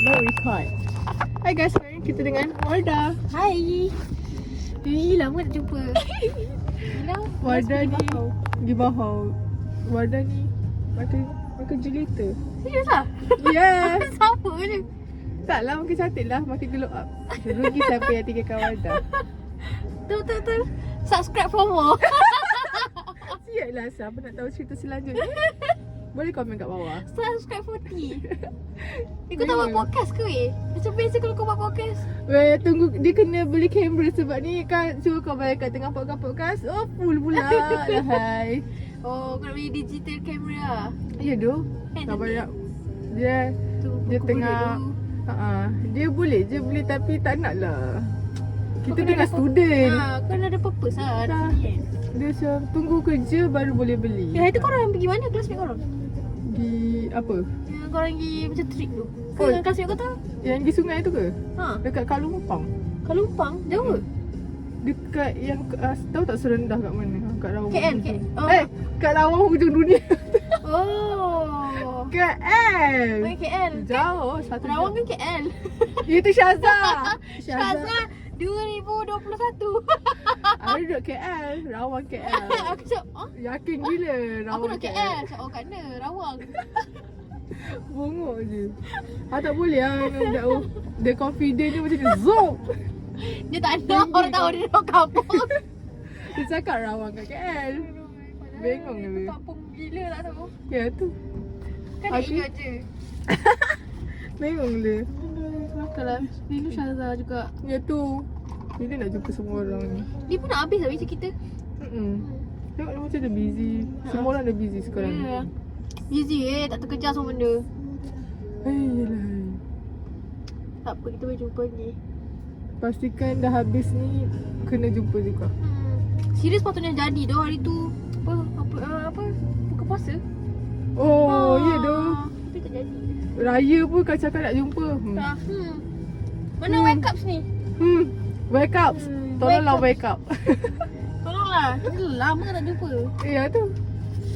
No record. Hai guys, sekarang kita dengan Wardah. Hai. Lama tak jumpa. Hilang. Wardah ni di Bahau. Wardah ni makan jelita. Serius lah? Yes. Sama je. Taklah, makin cantik lah, makin glow up. Rugi siapa yang tinggalkan Wardah. Betul. Subscribe for more. Siap lah, siapa nak tahu cerita selanjutnya? Boleh komen kat bawah. Subscribe for tea. Kau tak buat podcast ke weh? Macam biasa kalau kau buat podcast. Weh, tunggu dia kena beli kamera sebab ni kan suruh kau bayar kat tengah podcast. Oh, full pula. Hai. Oh, kau nak beli digital camera lah. Ya doh. Tak banyak. Dia tengah dia boleh je beli tapi tak nak lah. Kita tengah student. Kan ada purpose lah. Ada pilihan. Dia macam tunggu kerja baru boleh beli. Hari tu korang pergi mana? Classmate korang? Di apa? Yang korang pergi macam trip tu. Oh. Dengan classmate kau tahu? Yang di sungai tu ke? Dekat Kalumpang. Kalumpang? Jauh ke? Dekat yang tahu tak Serendah kat mana? Kat Rawang. KL. Oh. Kat Rawang hujung dunia. Oh. KL. Main KL. Jauh satu Rawang jam. ke KL? Itu Syazah. Syazah 2021. Aku duduk KL, Rawang KL. Aku cakap, Yakin gila aku Rawang nak KL. Cakap, oh kat mana? Rawang. Bongok je. Tak boleh lah dengan budak tu. Dia confident dia macam ni. Zoom. Dia tak nak orang tahu dia duduk kampung. Dia cakap Rawang kat KL. Bengong dia. Kampung gila tak tahu. Ya tu. Kan nak Aku- ingat je. Bengong dia. Kalau Rindu Syazah juga. Ya tu. Bila nak jumpa semua orang ni. Dia pun nak habis lah macam kita. Tengok dia macam dia busy. Semua orang dah busy sekarang ni. Ya. Busy tak terkejar semua benda. Yelah. Tak apa, kita boleh jumpa lagi. Pastikan dah habis ni kena jumpa juga. Serius patutnya jadi tu hari tu. Apa buka puasa. Oh, ya doh. Tapi tak jadi. Raya pun kau cakap nak jumpa. Mana wake up ni? Wake up. Tolonglah wake up. Tolonglah. Kita lama tak jumpa. Ya tu.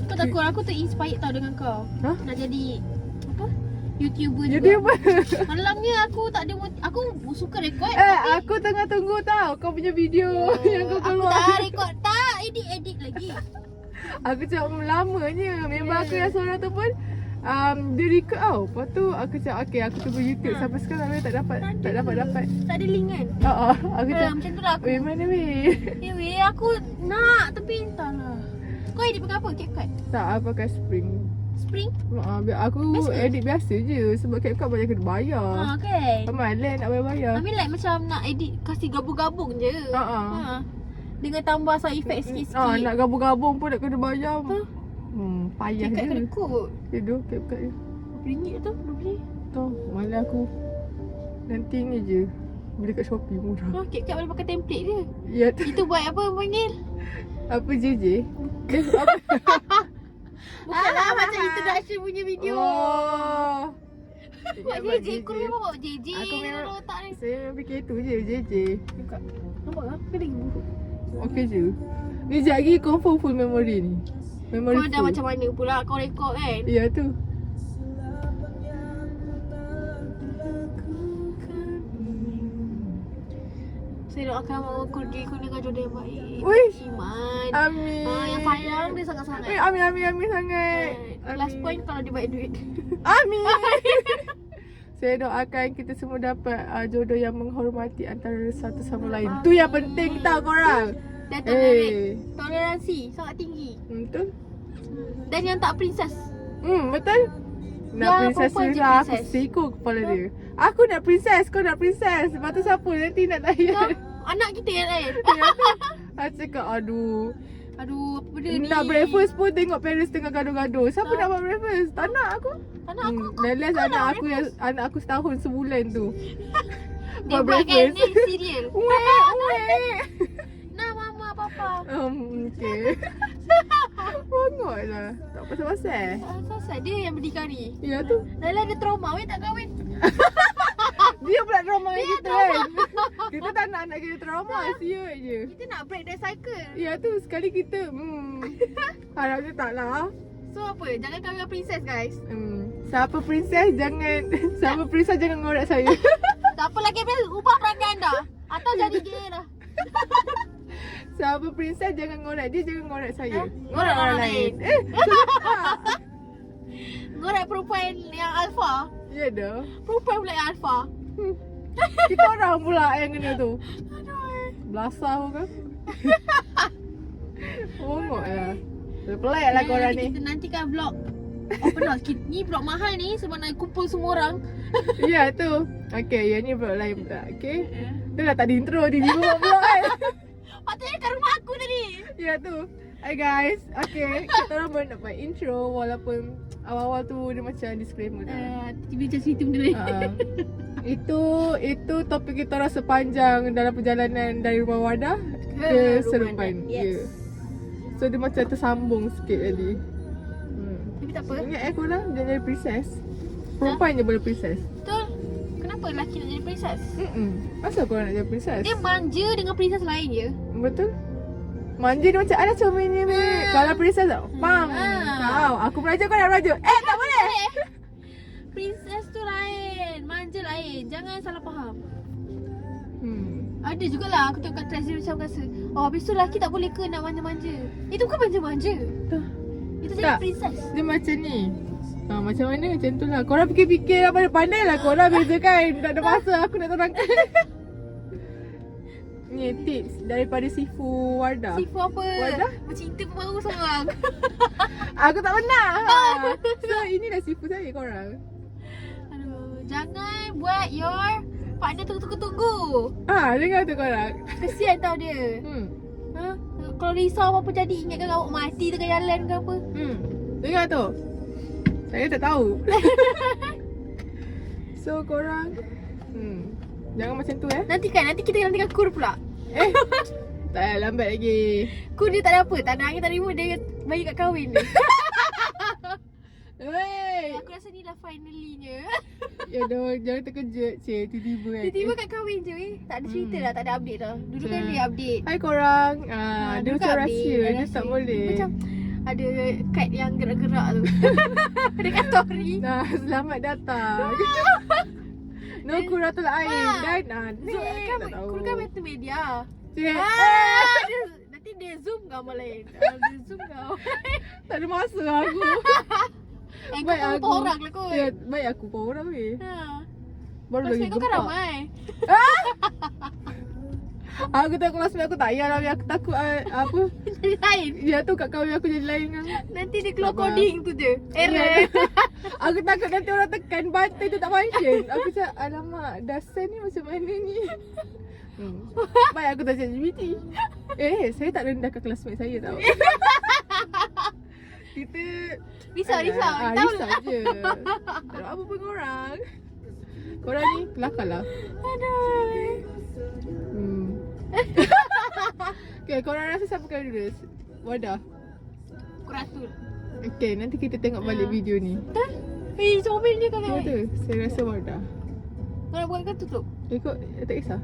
Kau takut aku terinspired tau dengan kau. Hah? Nak jadi apa? YouTuber juga. YouTuber. Malangnya aku tak ada aku suka rekod tapi Aku tengah tunggu tau kau punya video yang kau aku keluar. tak rekod tak edit lagi. Aku cakap lamanya. Member aku yang seorang tu pun dia record tau. Lepas tu aku cakap okay aku tunggu YouTube. Sampai sekarang dia tak dapat. Tak ada link kan? Aku cakap Macam tu lah aku. weh mana weh. Weh aku nak tapi entahlah. Kau edit pakai apa? CapCut? Tak aku pakai Spring. Spring? Aku Best ke? edit biasa je. Sebab CapCut banyak kena bayar. Okay. Malas nak bayar-bayar. I mean like macam nak edit kasih gabung-gabung je. Dengan tambah sound effect sikit-sikit. Nak gabung-gabung pun nak kena bayar. Payah CapCut je. kena kod. Tidur CapCut je. RM20 tu? RM20? Tahu, malas aku. Nanti ni je. Beli kat Shopee murah. CapCut boleh pakai template je. Ya tu. Itu buat apa panggil? Apa JJ? Apa? Bukanlah macam introduction punya video. Oh. Buat JJ. Kau memang buat JJ. Aku memang dalam otak ni. Saya memang fikir tu je JJ. Buka. Nampak tak? Kau lagi buruk. Okey je. Ni sekejap lagi confirm full memory ni. Memory Kau dah full. macam mana pula kau rekod kan? Ya tu. Saya doakan mama kau dengan jodoh yang baik. Uish. Iman. Amin. Yang sayang dia sangat-sangat. Amin sangat. Last point kalau dia baik duit. Amin. Saya doakan kita semua dapat jodoh yang menghormati antara satu sama lain. Tu yang penting tau korang. Dan toleransi sangat tinggi. Betul? Dan yang tak princess. Betul? Nak Ya, princess perempuan je lah. Aku princess. seko kepala dia. Aku nak princess, kau nak princess. Lepas tu siapa nanti nak Kau layan? anak kita yang lain. Aku cakap aduh. Aduh, apa benda ni? Nak breakfast pun tengok parents tengah gaduh-gaduh. Siapa nak buat breakfast? Tak nak aku. Anak aku kau. Last kau anak nak aku yang anak aku setahun sebulan tu. Dia buat kan ni serial. Weh. Nah mama papa. Okay. Bongok lah. Tak pasal-pasal. Asal dia yang berdikari. Ya tu. Lala dia trauma weh tak kahwin. Dia pula trauma Dia kita trauma. kan. Kita tak nak anak kita trauma. Siut je. Kita nak break that cycle. Ya tu sekali kita harapnya tak lah. So apa? Jangan kahwin dengan princess guys. Siapa princess jangan ngorak saya. Siapa lagi princess ubah perangai anda. Atau jadi gay dah. Siapa princess jangan ngorak dia, jangan ngorak saya. Ngorak orang lain. Ngorak perempuan yang alpha. Ya dah. Perempuan pula yang alpha. Kita orang pula yang kena tu. Aduh. Belasah pun kan. Bongok lah. Pelik lah korang ni. Kita nantikan vlog. Apa dah? Ni vlog mahal ni sebab nak kumpul semua orang. Ya tu. Okay, yang ni vlog lain pula. Okay. Dah lah tak ada intro, tiba-tiba buat vlog kan. Patutnya kat rumah aku tadi. Ya tu. Hi guys. Okay, kita orang baru nak buat intro walaupun awal-awal tu dia macam disclaimer dah. Tiba macam cerita benda lain. Itu topik kita orang sepanjang dalam perjalanan dari rumah Wardah ke Seremban. Yes. So dia macam tersambung sikit tadi. Tapi tak apa. Ingat korang jangan jadi princess. Perempuan je boleh princess. Betul. Kenapa lelaki nak jadi princess? Kenapa korang nak jadi princess? Dia manja dengan princess lain je. Betul. Manja dia macam ada comel ni. Kalau princess tak, pam. Kau, aku meraja kau nak meraja. Tak boleh. Princess tu lain, manja lain. Jangan salah faham. Ada jugalah aku tengok kat trends dia macam rasa, oh habis tu lelaki tak boleh ke nak manja-manja. Itu bukan manja-manja. Itu jadi princess. Dia macam ni. Macam mana macam tu lah. Korang fikir-fikir lah, pandai lah korang bezakan. Tak ada masa aku nak terangkan. Ni tips daripada Sifu Wardah. Sifu apa? Wardah? Bercinta pun baru seorang. Aku tak pernah. So inilah Sifu saya korang. Aduh, jangan buat your partner tunggu-tunggu. Dengar tu korang. Kesian tau dia. Kalau risau apa-apa jadi, ingatkan awak mati tengah jalan ke apa. Dengar tu. Saya tak tahu. So korang jangan macam tu Nanti kita nantikan Kur pula. Tak payah lambat lagi. Kur dia tak ada apa, tak ada angin tak terima, dia bagi kat kahwin dia. Wey. Aku rasa ni dah finally-nya. Ya dah, jangan terkejut cik, tiba-tiba kan. Tiba-tiba kat kahwin je tak ada cerita dah, tak ada update dah. Dulu kan dia update. Hai korang. Dia dulu macam kan rahsia, update, dia tak boleh. Macam ada kad yang gerak-gerak tu. Dekat story. Selamat datang. No Kuratul Ain dan Zoom kan, Kur kan multimedia. Cik. Nanti dia zoom gambar lain. Dia zoom gambar. Tak ada masa aku. Kau orang lah kot. Ya, baik aku kau orang weh. Baru lagi kau kan gempak. ramai. Aku tak classmate aku tak payah lah, aku takut apa. Jadi lain. Ya tu kat kahwin aku jadi lain kan. Nanti dia keluar Tak apa. coding tu je. Error. Aku takut nanti orang tekan button tu tak function. Aku cakap alamak, dasar ni macam mana ni. Baik aku tak cakap GPT. Saya tak rendahkan classmate saya tau. Kita Risau. Risau je. Tak ada apa pun korang. Korang ni kelakar lah. Aduh. Okay, korang rasa siapa kali dulu? Wardah. Kuratul. Okay, nanti kita tengok balik video ni. Betul? Comel dia kan. Ya tu, saya rasa Wardah. Kau nak buat kan tutup? Ikut, tak kisah.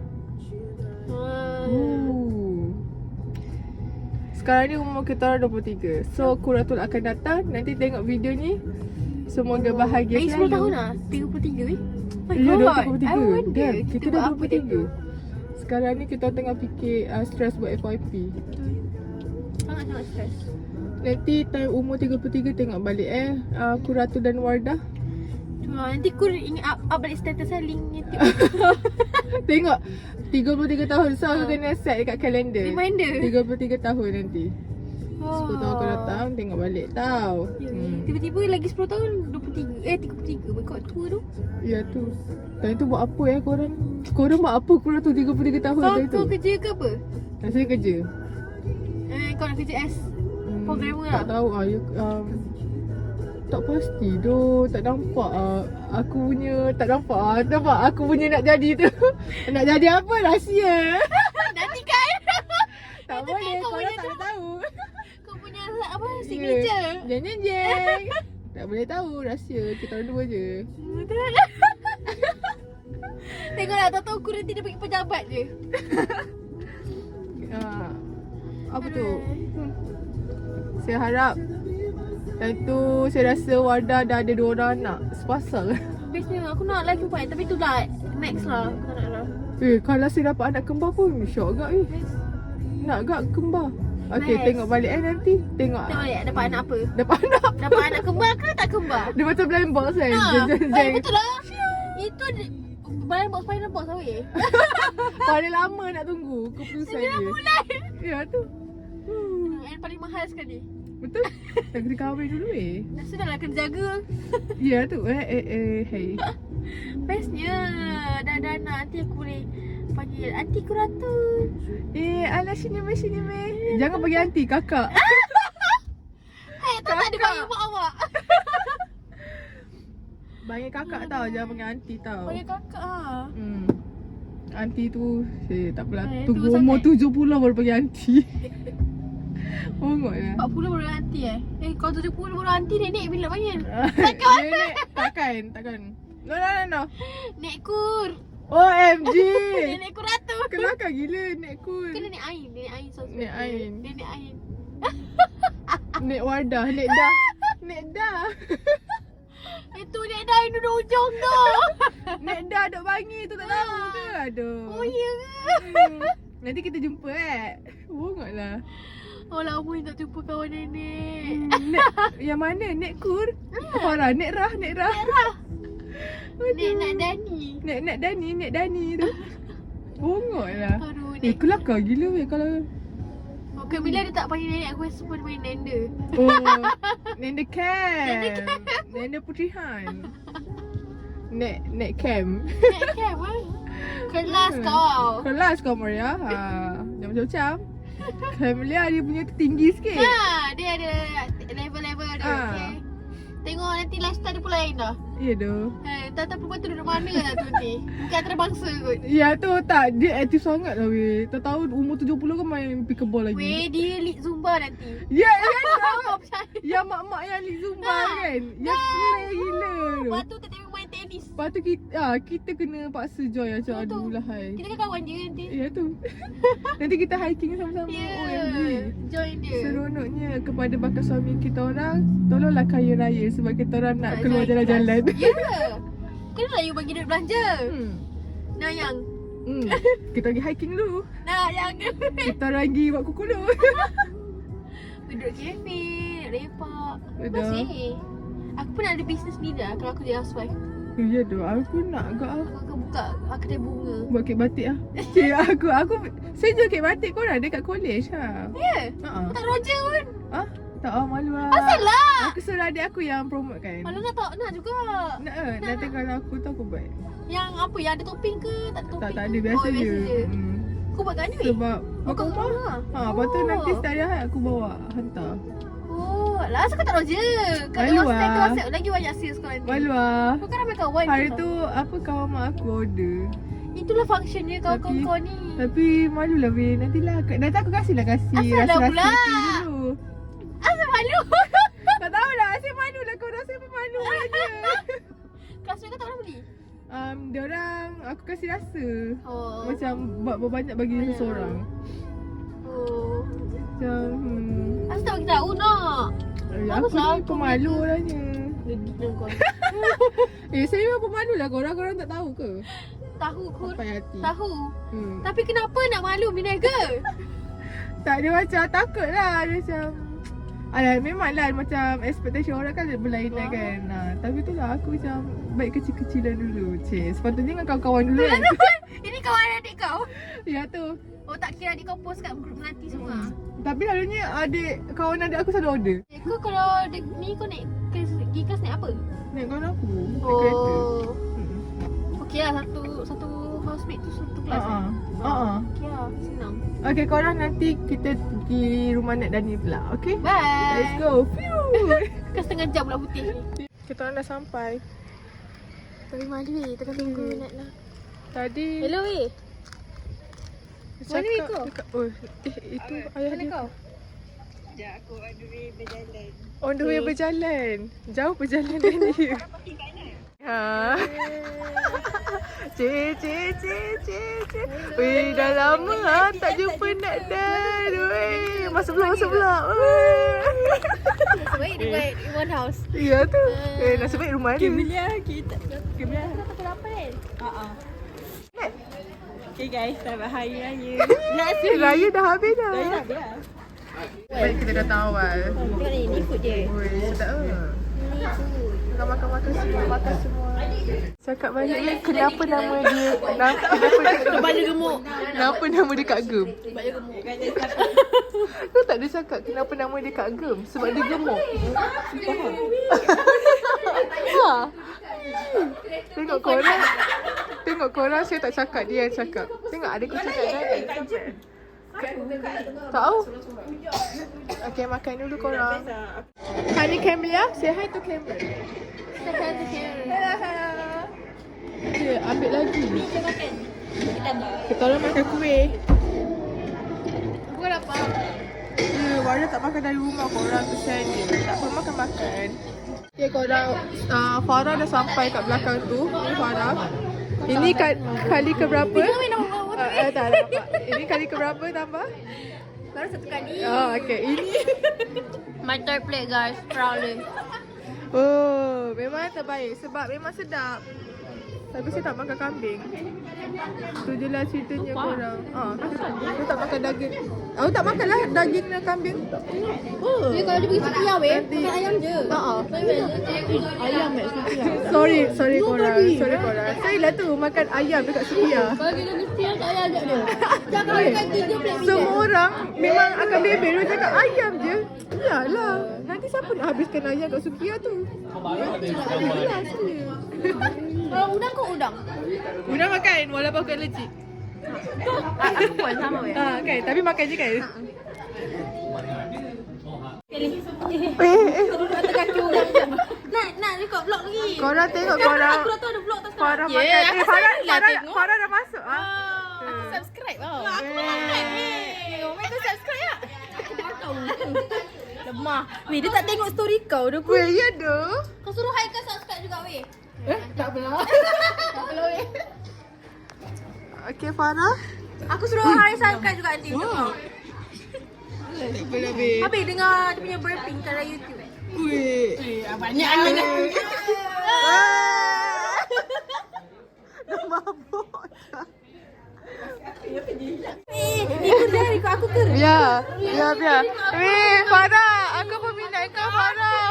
Sekarang ni umur kita orang 23. So Kuratul akan datang. Nanti tengok video ni. Semoga bahagia selalu. 10 tahun lah? 33 Ya, I 23. wonder Dah, kita dah buat apa dia tu. 23. Sekarang ni kita tengah fikir stress buat FYP. Sangat stres. Nanti time umur 33 tengok balik Kuratul dan Wardah. Nanti Kur ingat up balik status saya link YouTube. Tengok 33 tahun. So aku kena set dekat kalender. Reminder. 33 tahun nanti. 10 tahun akan datang, tengok balik tau. Tiba-tiba lagi 10 tahun 33. My god, tua tu. Ya tu. Time tu buat apa korang? Korang buat apa korang tu 33 tahun time tu? Kau kerja ke apa? Saya kerja. Kau nak kerja as programmer lah? Tak tahu tak pasti doh, tak nampak aku punya, tak nampak nampak aku punya nak jadi tu. Nak jadi apa? Rahsia. Nanti kan. Tak Nanti boleh, kau korang punya tak boleh tahu. Kau punya apa signature. Jeng. Tak boleh tahu, rahsia. Kita orang dua je. Betul. Tengoklah, tahu aku nanti dia bagi pejabat je. Apa tu? Saya harap Dan tu saya rasa Wardah dah ada 2 orang anak. Sepasang. Best memang aku nak lagi perempuan. Tapi tu lah next lah. Aku tak nak lah. Kalau saya dapat anak kembar pun syok agak Nak agak kembar. Okay, Nice. tengok balik nanti. Tengok Tengok ya, dapat anak apa? dapat anak. Dapat anak kembar ke tak kembar? Dia macam blind box kan. Betul lah. Itu blind box final box lah weh. Paling lama nak tunggu keputusan 9 dia. bulan. Ya tu. Yang paling mahal sekali. Betul. Tak kena kahwin dulu Dah sudah lah kena jaga. Ya tu. Hey. Bestnya. Dah ada anak. Nanti aku boleh panggil Aunty Kuratul. Alah sini meh. Jangan panggil aunty, kakak. Tak ada panggil mak awak. Panggil kakak tau, jangan panggil aunty tau. Panggil kakak lah. Aunty tu tak apalah. Tua Tunggu umur sangat. 70 baru panggil aunty. Bongok lah. 40 baru aunty kalau 70 baru aunty, nenek bila panggil? Nenek takkan. No. Nek Kur. OMG. Nenek Kuratul. Kelakar gila Nek Kun. Ke Nenek Ain? Nenek Ain so Nek Ain. Nenek Ain. Nek Wardah, Nek Dah. Itu Nek Dah yang duduk ujung tu. Nek Dah duk bangi tu tak tahu ke? Aduh. Oh ya ke? Nanti kita jumpa Bongok lah. Oh lama tak jumpa kawan nenek. Yang mana? Nek Kur? Farah, Nek Rah. Nek nak Dani. Nek Dani tu. Bongok lah. Aduh Nek. Kelakar gila weh kalau. Okay, bila dia tak panggil nenek aku rasa pun main Nenda. Oh, Nenda Cam. Nenda Putrihan. Nek Cam. Nek Cam kelas kau. Kelas kau Maria. Jangan macam-macam. Camelia dia punya tu tinggi sikit. Dia ada level-level dia. Ah. Okay. Tengok nanti lifestyle dia pun lain dah. Ya doh. Tak perempuan tu duduk mana lah tu nanti. Bukan antarabangsa kot. Ya tu tak, dia aktif sangat lah weh. Tak tahu umur 70 kan main pickleball lagi. Weh, dia lead Zumba nanti. Ya Kau percaya? yang mak-mak yang lead Zumba kan. Yang slay gila tu. Lepas tu tak tengok main tenis. Lepas tu kita kena paksa join macam Betul. aduh lahai. Kita kan kawan dia nanti. Ya tu. Nanti kita hiking sama-sama. Ya, OMG. join dia. Seronoknya kepada bakal suami kita orang, tolonglah kaya raya sebab kita orang nak Tak keluar join jalan-jalan. kelas. Ya. Kenalah you bagi duit belanja. Nah yang. Kita pergi hiking dulu. Nah yang. Kita orang pergi buat kukulur. Duduk kafe, lepak. Betul. Masih. Aku pun ada bisnes sendiri lah kalau aku jadi housewife. Ya tu, aku nak agak Aku akan buka kedai bunga. buat kek batik lah. Cik aku saya jual kek batik korang dekat college lah. Ya? Ha. Tak Roger pun. Tak malu lah. Asal lah. Aku suruh adik aku yang promote kan. Malu nak juga. Nanti kalau aku tu aku buat. Yang apa? Yang ada topping ke? Tak ada topping Tak ke? ada biasa Oh, je. Kau buat kat mana? Sebab Oh, kat rumah. rumah. Lepas tu nanti setiap hari aku bawa hantar. Oh, lah asal kau tak Roger? Kat Malu WhatsApp lah. tu WhatsApp lagi banyak sales kau nanti. Malu lah. Kau kan ramai kawan. Hari kau tu apa kawan mak aku order. itulah functionnya kawan-kawan Tapi- kau ni. Tapi malu lah weh. Nanti aku kasih Asal lah rasa-rasa pula? hati dulu. Asal malu? Tak tahulah. Asyik malu lah. Kau rasa apa malu aja. Classmate kau tak pernah beli? Diorang aku kasih rasa. Oh. Macam banyak bagi Banyak. seseorang. Oh. Macam Asal tak bagi tahu nak? aku Baguslah, ni aku pemalu orangnya. Gedik lah kau. Saya memang pemalu lah. Korang tak tahu ke? Tahu Kur. Sampai hati. Tahu. Hmm. Tapi kenapa nak malu binaga? Tak ada macam takut lah. Dia macam alah memanglah macam expectation orang kan berlainan kan. Tapi tu lah aku macam baik kecil-kecilan dulu. Sepatutnya dengan kawan-kawan dulu kan. Ini kawan adik kau? Ya tu. Oh tak kira adik kau post kat grup melati semua? Tapi selalunya kawan adik aku selalu order. Kau kalau ni kau naik pergi kelas naik apa? Naik kawan aku. Naik kereta. Okey lah satu housemate tu satu kelas Okey lah, senang. Okay, korang nanti kita pergi rumah Nek Dani pula. Okay? Bye. Let's go. Phew. Kan setengah jam pula putih ni. Kita orang dah sampai. Tapi malu weh, tengah tunggu nak nak. Tadi Hello weh. dia Mana weh cakap kau? dekat- itu ayah Mana dia. kau? Sekejap aku on the way berjalan. On the way Okay. berjalan. Jauh perjalanan dia. Pergi kat mana? Ha. Weh, dah lama lah tak jumpa nak dan. Weh, masuk pula. Nasib baik dia buat in one house. Ya tu. Nasib baik rumah dia. Kita Pukul 8 kan? Okay guys, selamat Hari Raya. Raya dah habis dah. Dah. Baik, kita datang awal. Tengok ni food dia. Weh, sedap ke? Ni food. Kita makan semua. Cakap balik ni kenapa nama dia Kepala gemuk. Kenapa nama dia Kak Gem? Kepala gemuk. Kau tak ada cakap kenapa nama dia Kak Gem? Sebab dia gemuk. Ha. Tengok korang saya tak cakap, dia yang cakap. Tengok ada kucing kat dalam. Tahu? Okay, makan dulu korang. Hani Camelia, say hi to Camelia. Okay, ambil lagi. Kita makan. Kita orang makan kuih. Bukan apa. Warna tak makan dari rumah, korang kesian dia. Tak apa, makan-makan. Okay, korang, Farah dah sampai kat belakang tu. Ni Farah. Ini kali ke berapa? Tak dapat. Ini kali ke berapa tambah? Baru satu kali. Oh, okay. Ini. My third plate guys, proudly. Oh, memang terbaik sebab memang sedap. Tapi saya tak makan kambing. Tu je lah ceritanya korang. Aku tak makan daging. Aku tak makan lah daging dan kambing. Dia kalau dia pergi sekian weh, makan ayam je. Ayam kat Sukia. Sorry korang. Saya lah tu makan ayam dekat Sukia. Bagi dia mesti yang ayam ajak dia. Jangan makan 3 plate Semua orang memang akan bebel. Dia cakap ayam je. Yalah. Nanti siapa nak habiskan ayam kat Sukia tu? Kalau udang kau udang. Udang makan walaupun aku allergic. Aku pun sama weh. Kan? Tapi makan je kan? Kata kaki udang je. Nak record vlog lagi. Korang tengok korang. Aku dah tahu ada vlog tak sekarang. Farah makan. Farah dah masuk. Aku subscribe tau. Aku Mereka subscribe tak? Aku baru tahu. Lemah. Weh, dia tak tengok story kau dah. Weh, ya doh. Kau suruh Haikal subscribe juga weh. Tak apalah. Tak apalah weh. Okay, Farah. Aku suruh Haikal subscribe juga nanti untuk kau. Lebih. Habis dengar dia punya burping cara YouTube. Weh. Banyak ni. Dah mabuk. Ikut dia, ikut aku ke? Biar. Weh, Farah. Aku peminat kau, Farah.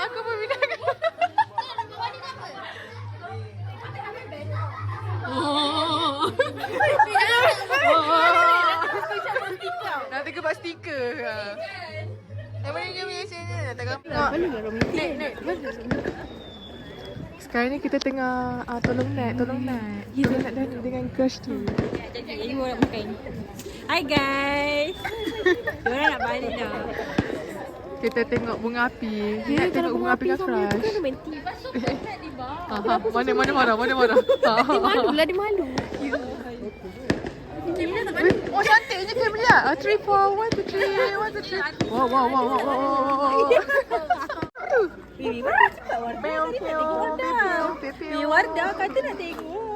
Aku peminat kau. Nak tengok buat stiker. Yang mana dia punya channel? Nak tengok. Sekarang ni kita tengah tolong Nat. Kita nak Dani dengan crush tu. Jadi orang nak makan. Hi guys. Diorang nak balik dah. Kita tengok bunga api. Nak tengok bunga api dengan crush. Mana marah? Malu lah, dia malu. Oh, cantiknya Camelia. 3, 4, 1, 2, 3. Wow. Bibi, mana cakap Wardah? Meow, Tadi nak tengok Wardah. Bibi, Wardah kata nak tengok.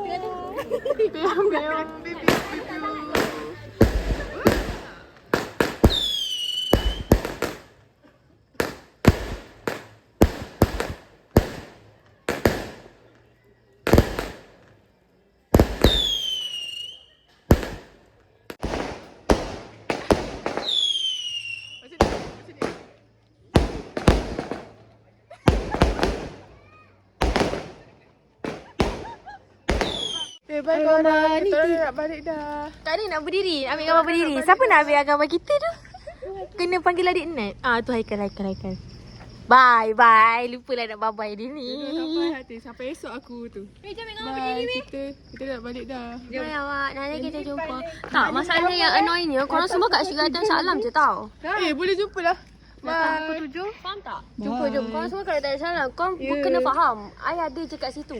Bye korang. Kita nak balik dah. Tak ni nak berdiri, ambil gambar berdiri. Siapa nak ambil gambar kita tu? Kena panggil adik Nat. Tu Haikal. Bye. Lupalah nak bye-bye dia ni. Sampai esok aku tu. Jom ambil gambar Bye. berdiri weh. Kita nak balik dah. Bye awak. Nanti kita jumpa. Tak, masalahnya yang annoyingnya korang semua kat Syurga Salam je tau. Boleh jumpa lah. Datang pukul 7. Faham tak? Jumpa. Korang semua kat Syurga Salam. Korang kena faham. Ayah dia je kat situ.